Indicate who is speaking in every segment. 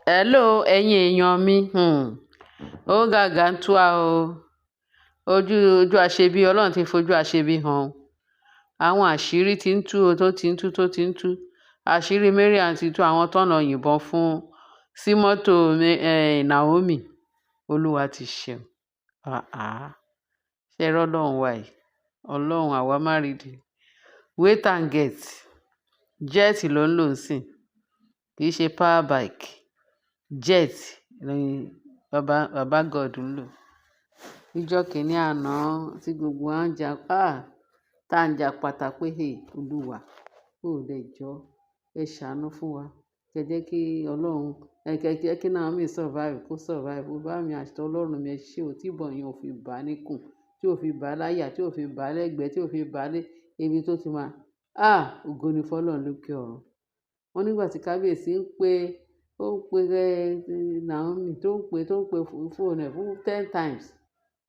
Speaker 1: Hello, ẹ̀yin èèyàn mi. Ó gàgà ń tú a o. Ojú aṣebi Ọlọ́run ti fojú aṣebi hàn o. Àwọn àṣírí ti ń tú o, tó ti ń tú, tó ti ń tú. Àṣírí Mariam ti tú, àwọn tọ́nà yìnbọn fún sí mọ́tò Naomi. Olúwa ti ṣeun. Ṣé rọ́lọ́run wà yìí? Ọlọ́run àwa má rí di. Wait and get. Jet ló ń lò sí. Kì í ṣe power bike. Jet ni baba God ń lò. Níjọ́ kìíní àná tí gbogbo wa ń jà tá à ń jà pátá pé Olúwa ó lè jọ ẹ ṣàánú fún wa. Ẹ jẹ́ kí Ọlọ́run jẹ́ kí Naomi survive kó survive. Ó bá mi àṣẹ Ọlọ́run mi ṣe ò tí ìbọn yẹn ò fi bà á níkùn, tí ò fi bà á láyà, tí ò fi bà á lẹ́gbẹ̀ẹ́, tí ò fi bà á lé ibi tó ti máa. Ògo ni fọ́lọ́run lókè ọ̀run. Wọ́n nígbà tí kábíyèsí ń pe Naomi tó ń pe fóònù ẹ̀ fún 10 times.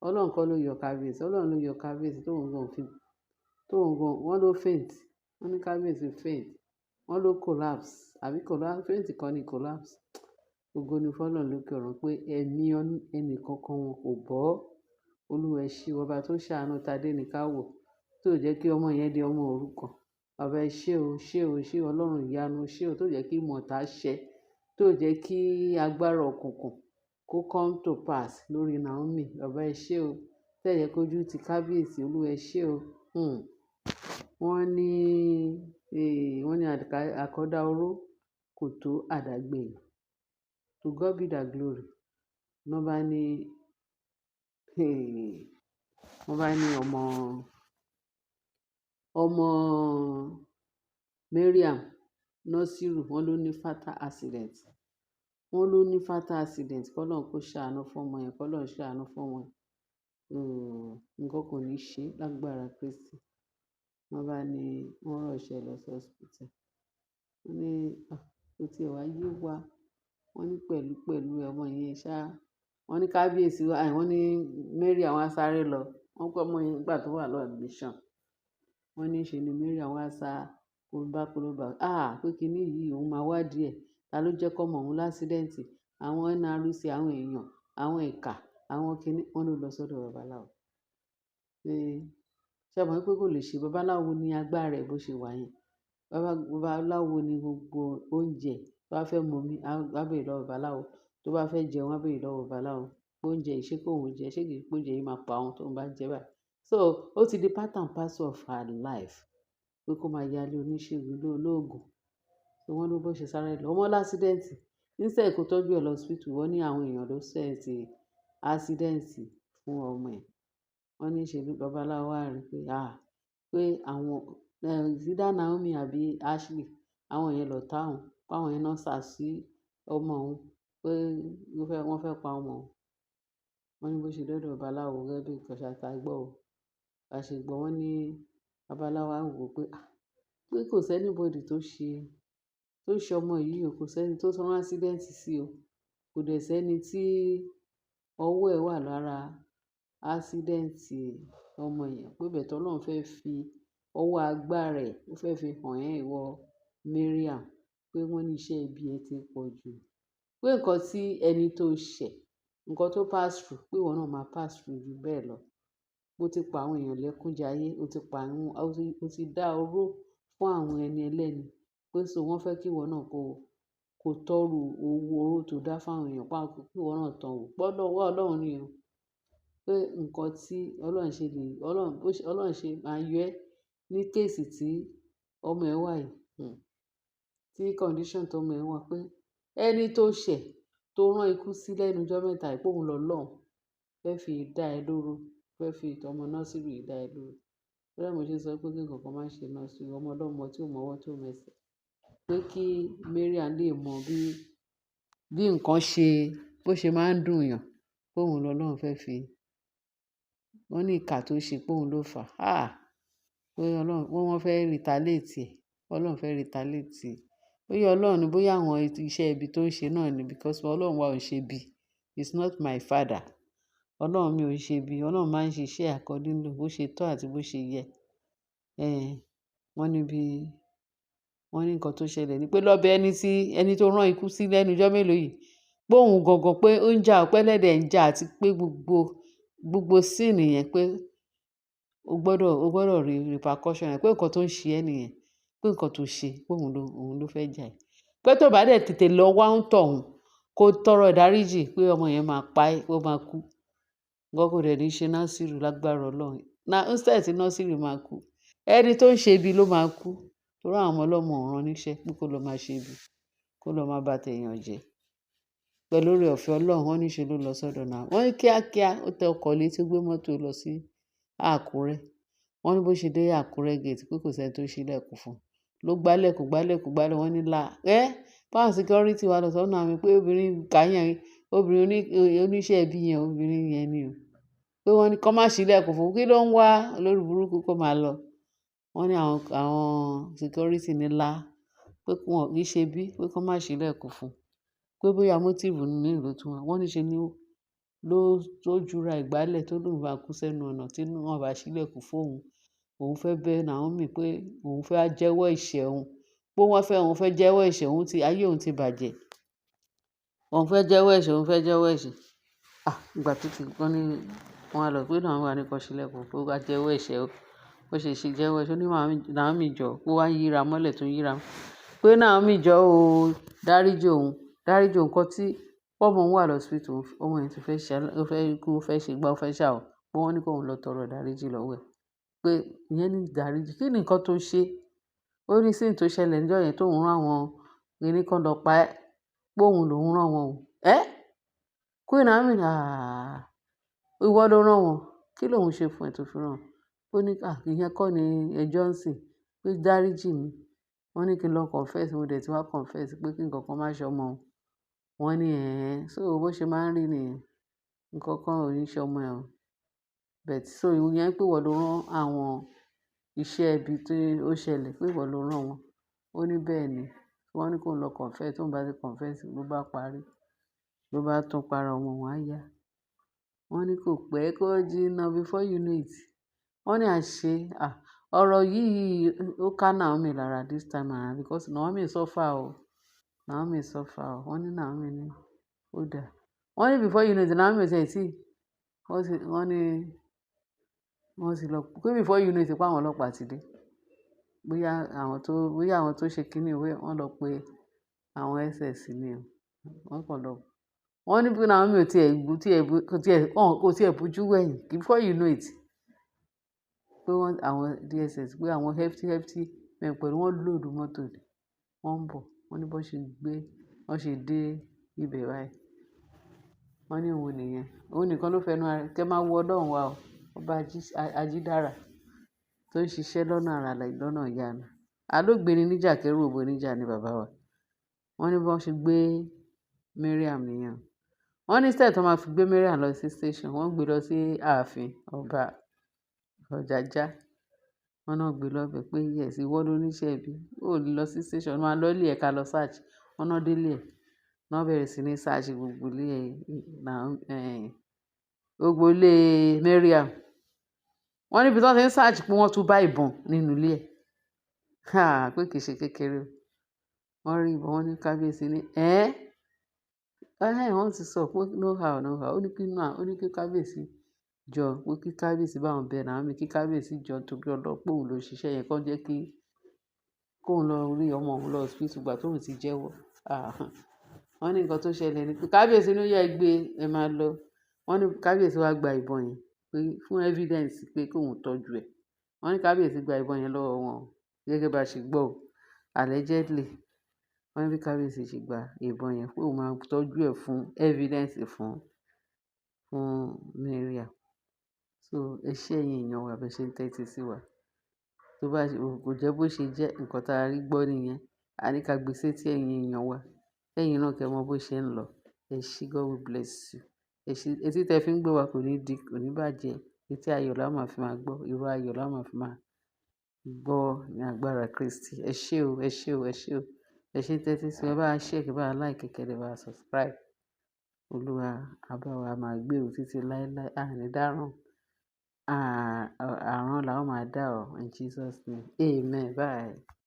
Speaker 1: Ọlọ́run kọ́ ló yọ kábíyèsí. Ọlọ́run ló yọ kábíyèsí tóun gan wọ́n ló faint. Wọ́n ní kábíyèsí faint. Wọ́n ló collapse. Àbí faint kọ́ ni collapse. Ògo ni fọ́lọ́run lókè ọ̀run pé ẹ̀mí ẹnì kankan wọn kò bọ́. Olúwa ẹ ṣé ọba tó ṣàánú Tadé ní ká wò, tó jẹ́ kí ọmọ yẹn di ọmọ òrukàn. Bàbá ẹ ṣé o, ṣé o, ṣé Ọlọ́run ìyanu, ṣé o tó jẹ́ kí ìmọ̀ta ṣẹ, tó jẹ́ kí agbára òkùnkùn kó come to pass lórí Naomi. Bàbá ẹ ṣé o, tẹ́ jẹ́ kójú ti kábíyèsí. Olúwa ẹ ṣé o. Wọ́n ní àkọ́dá oró kò tó àdágbé. To God be the glory. Wọ́n bá ní ọmọ Mariam Nasiru wọ́n ló ní fatal accident. Kọ́lọ́run kó ṣàánú fún ọmọ yẹn. Kọ́lọ́run ṣàánú fún ọmọ yẹn. Nǹkan kò ní ṣe lágbára Kristi. Wọ́n bá ní wọ́n rọ̀ṣẹ́ lọ sí hospital. Wọ́n ní kò tiẹ̀ wá yé wa. Wọ́n ní pẹ̀lú ọmọ yẹn ṣá. Wọ́n ní kábíyèsí wọ́n ní Mariam wá sáré lọ. Wọ́n pé ọmọ yẹn nígbà tó wà lọ admission. Wọ́n ní ṣe ni Mariam wá sá kólóbá. Pé kíní yìí òun máa wádìí ẹ̀. Ta ló jẹ́ kọ́mọ òun lásídẹ́ǹtì? Àwọn NRC, àwọn èèyàn, àwọn ìkà, àwọn kíní. Wọ́n ló lọ sọ́dọ̀ babaláwo. Ṣé mọ̀ pé kò lè ṣe babaláwo ní agbára ẹ̀ bó ṣe wà yẹn. Babaláwo ní gbogbo oúnjẹ. Tó bá fẹ́ mu omi, á bèrè lọ́wọ́ babaláwo. Tó bá fẹ́ jẹun, á bèrè lọ́wọ́ babaláwo. Oúnjẹ yìí ṣé kó òun jẹ, ṣé kì í pé oúnjẹ yìí máa pa òun tó ń bá jẹ báyìí. So ó ti di part and parcel of her life pé kó máa yálé oníṣègùn olóògùn. So wọ́n ló bó ṣe sáré lọ. Ọmọ lásídẹ́ǹtì. Instead kó tọ́jú ẹ̀ lọ hospital, wọ́n ní àwọn èèyàn ló sẹ́ẹ̀tì ásídẹ́ǹtì fún ọmọ ẹ̀. Wọ́n ní ṣe bí babaláwo wá rí pé àwọn either Naomi àbí Ashley, àwọn yẹn lọ tá òun. Páwọn yẹn náà sá sí ọmọ òun pé wọ́n fẹ́ pa ọmọ òun. Wọ́n ní bó ṣe dọ́dọ̀ babaláwo gẹ́gẹ́ bí nǹkan ṣàtà gbọ́ o. Bá ṣe gbọ́ wọ́n ní babaláwo á wò pé kò sí anybody tó ṣe ọmọ yìí o. Kò sẹ́ni tó rán ásídẹ́ǹtì sí o. Kò dẹ̀ sẹ́ni tí ọwọ́ ẹ̀ wà lára ásídẹ́ǹtì ọmọ yẹn. Pé bẹ̀tẹ̀ Ọlọ́run fẹ́ fi ọwọ́ agbára ẹ̀, ó fẹ́ fi hàn ẹ́ ìwọ Mariam. Pé wọ́n ní iṣẹ́ ibi ẹ ti pọ̀ jù. Pé nǹkan tí ẹni tó ṣẹ̀, nǹkan tó pass through, pé ìwọ náà máa pass through jù bẹ́ẹ̀ lọ. Bó ti pa àwọn èèyàn lẹ́kúnjayé, ó ti dá oró fún àwọn ẹni ẹlẹ́ni. Pé so wọ́n fẹ́ kí ìwọ náà kó tọ́rù oró tó dá fún àwọn èèyàn. Kí ìwọ náà tàn wò. Ọlọ́run ni o. Pé nǹkan tí Ọlọ́run ṣe máa yọ ẹ́ ní kéèsì tí ọmọ ẹ wà yìí. Tí condition tó ọmọ ẹ wà pé ẹni tó ṣẹ̀ tó rán ikú sí lẹ́nu ọjọ́ mẹ́ta yìí pé òun lọ́lọ́run fẹ́ fi dá ẹ lóró. Fẹ́ fi ọmọ Nasiru yìí dá ẹ lóró. Bẹ́ẹ̀ mo ṣe sọ pé kí nǹkan kan má ṣe Nasiru. Ọmọ ọlọ́mọ tí ò mọwọ́ tí ò mẹsẹ̀. Pé kí Mariam lè mọ bí nǹkan bó ṣe máa ń dùn yàn. Pé òun lọ́lọ́run fẹ́ fi. Wọ́n ní ìkà tó ṣe pé òun ló fà á. Pé wọ́n fẹ́ retaliate ẹ̀. Ọlọ́run fẹ́ retaliate ẹ̀. Bóyá Ọlọ́run ni, bóyá àwọn iṣẹ́ ibi tó ń ṣe náà ni, because Ọlọ́run wa ò ṣe bí. He's not my father. Ọlọ́run mi ò ṣe bí. Ọlọ́run máa ń ṣe iṣẹ́ according to bó ṣe tọ́ àti bó ṣe yẹ. Wọ́n wọ́n ní nǹkan tó ṣẹlẹ̀ ni pé lọ́bẹ̀ ẹni tó rán ikú sí lẹ́nu ọjọ́ mélòó yìí pé òun gangan pé ó ń jà ọ̀pẹ́ lẹ́dẹ̀ ń jà àti pé gbogbo scene yẹn pé o gbọ́dọ̀ rí repercussion yẹn pé nǹkan tó ń ṣe ẹ́ nìyẹn pé nǹkan tó ṣe pé òun ló fẹ́ jà ẹ́ pé tó bá dẹ̀ tètè lọ wá ń tọ̀hún kó tọrọ ìdáríjì pé ọmọ yẹn máa pa ẹ́ ó máa kú nǹkan kò dẹ̀ ní ṣe Násírù lágbára Ọlọ́run instead tí Násírù máa kú ẹni tó ń ṣe ibi ló máa kú torí àwọn ọmọ ọlọ́mọ ọ̀ràn níṣẹ́ pé kó lọ máa ṣe ibi kó lọ máa bá tèèyàn jẹ́ pẹ̀lú oore ọ̀fẹ́ Ọlọ́run wọ́n níṣe ló lọ sọ́dọ̀ náà wọ́n ní kíákíá ó tẹ ọkọ̀ létí gbé mọ́tò lọ sí Àkúrẹ́ wọ́n ní bó ṣe dé Àkúrẹ́ gate pé kò sẹ́ni tó ṣílẹ̀kùn fún ló gbálẹ̀kùn wọ́n ní báwọn security wa lọ sọ́nà àmì pé obìnrin kàyàn obìnrin oníṣẹ́ ibi yẹn obìnrin yẹn ni o pé wọ́n ní kó má ṣílẹ̀kùn fún kí ló ń wá lórí burúkú kó máa lọ wọ́n ní àwọn security ní pé wọn kì í ṣe bí pé kó má ṣílẹ̀kùn fún pé bóyá motive ní ìlú tí wọ́n ní ṣe ni ló jura ìgbálẹ̀ tó lóun bá kú sẹ́nu ọ̀nà tí wọ́n bá ṣílẹ̀kùn fóun òun fẹ́ bẹ̀ Naomi pé òun fẹ́ jẹ́wọ́ ẹ̀ṣẹ̀ òun pé òun fẹ́ jẹ́wọ́ ẹ̀ṣẹ̀ òun ti ayé òun ti bàjẹ́ òun fẹ́ jẹ́wọ́ ẹ̀ṣẹ̀ ìgbà tó ti gbọ́n ní wọn á lọ pé náà wà ní kó ṣílẹ̀kùn pé ó bá jẹ́wọ́ ẹ̀ṣẹ̀ ó ṣe jẹ́wọ́ ẹ̀ṣẹ̀ ó ní Naomi jọ pé wá yíra mọ́lẹ̀ tó yíra pé Naomi jọ ó dáríjì òun kan tí pọ́ọ̀mù òun wà lọ́sibítù ọmọ yẹn ti fẹ́ ṣe ó fẹ́ ṣe gbá ó fẹ́ ṣà ó pé wọ́n ní kóun lọ tọrọ ìdáríjì lọ́wọ́ ẹ̀ pé ìyẹn ní ìdáríjì kí ni nǹkan tó ṣe ó ní sí tó ṣẹlẹ̀ níjọ́ yẹn tóun rán àwọn kíní kan lọ pa ẹ́ pé òun lòun rán wọn o Queen Naomi ìwọ ló rán wọn kí lòun ṣe fún ẹ tó fi rán ó ní ìyẹn kọ́ ni ẹjọ́ ń sìn pé dáríjì mi wọ́n ní kí n lọ confess mo dẹ̀ ti wá confess pé kí nǹkan kan má ṣe ọmọ wọn ní so bó ṣe máa ń rí nìyẹn nǹkan kan ò ní ṣe ọmọ ẹ̀ o bẹ̀tì so ìyẹn pé ìwọ ló rán àwọn iṣẹ́ ibi tí ó ṣẹlẹ̀ pé ìwọ ló rán wọn ó ní bẹ́ẹ̀ ni wọ́n ní kó lọ confess tóun bá ti confess ló bá parí ló bá tún para ọmọ wọn á yá wọ́n ní kò pẹ́ kó jìnnà before you know it wọ́n ní àṣẹ ọ̀rọ̀ yìí ó ká Naomi lára this time around because Naomi suffer o wọ́n ní Naomi ní ó dà wọ́n ní before you know it Naomi ò tẹ̀ tí wọ́n sì lọ pé before you know it pa àwọn ọlọ́pàá ti dé bóyá àwọn tó ṣe kínní wọ́n lọ pé àwọn SS ni o wọ́n kàn lọ wọ́n ní bí Naomi kò tiẹ̀ bójú wẹ̀yìn before you know it pé àwọn DSS pé àwọn hefty pẹ̀lú wọn lòdù mọ́tò wọ́n ń bọ̀ wọ́n ní wọ́n ṣe dé ibẹ̀ báyìí wọ́n ní òun nìyẹn òun nìkan ló fẹnu ara kẹ́ máa wọ Ọlọ́run wa o ọba ajídára tó ń ṣiṣẹ́ lọ́nà àrà lọ́nà ìyanu alógbéni níjà kẹrù òbò níjà ni bàbá wa wọ́n ní bọ́n ṣe gbé Mariam nìyẹn wọ́n ní sẹ́ẹ̀ tó máa fi gbé Mariam lọ sí station wọ́n gbé lọ sí ààfin ọba Ọ̀jájá wọ́n náà gbé lọ́bẹ̀ pé yes ìwọ ló níṣẹ́ ibi ó lọ sí station máa lọ ilé ẹ̀ ká lọ search wọ́n náà délé ẹ̀ náà bẹ̀rẹ̀ sí ní search gbogbo ilé Mariam wọ́n níbi tí wọ́n ti ń search pé wọ́n tún bá ìbọn nínú ilé ẹ̀ pé kìí ṣe kékeré wọ́n rí ìbọn wọ́n ní kábíyèsí ní wọ́n ti sọ pé no how ó ní kí kábíyèsí jọ pé kí kábíyèsí bá wọn bẹ Naomi kí kábíyèsí jọ torí ọlọ́pọ̀ òun ló ṣiṣẹ́ yẹn kọ́ jẹ́ kí kóun lọ rí ọmọ òun lọ hospital gbà tóun ti jẹ́wọ́ wọ́n ní nǹkan tó ṣẹlẹ̀ ni pé kábíyèsí ló yẹ gbé ẹ máa lọ wọ́n ní kábíyèsí wá gba ìbọn yẹn pé fún evidence pé kóun tọ́jú ẹ̀ wọ́n ní kábíyèsí gba ìbọn yẹn lọ́wọ́ wọn gẹ́gẹ́ bá ṣe gbọ́ allegedly wọ́n ní bí kábíyèsí ṣe gba ìbọn yẹn pé òun máa tọ́jú ẹ̀ fún evidence fún Mariam so ẹ ṣé ẹ̀yin èèyàn wa bẹ ṣe ń tẹ́tí sí wa tó bá kò jẹ́ bó ṣe jẹ́ nǹkan tá a rí gbọ́ nìyẹn a ní ká gbé sétí ẹ̀yin èèyàn wa ẹ̀yin náà kẹ́ mọ̀ bó ṣe ń lọ ẹ ṣé God will bless you etí tẹ́ fi ń gbé wa kò ní bàjẹ́ etí ayọ̀ la máa fi máa gbọ́ irú ayọ̀ la máa fi máa gbọ́ ní agbára Kristi ẹ ṣé o ẹ ṣé ń tẹ́tí sí wa bá a share bá a like kẹ́kẹ́ bá a subscribe Olúwa àbáwá máa gbé o títí láéláé àní dáràn àrùn làwọn máa dá ọ in Jesus name amen bye.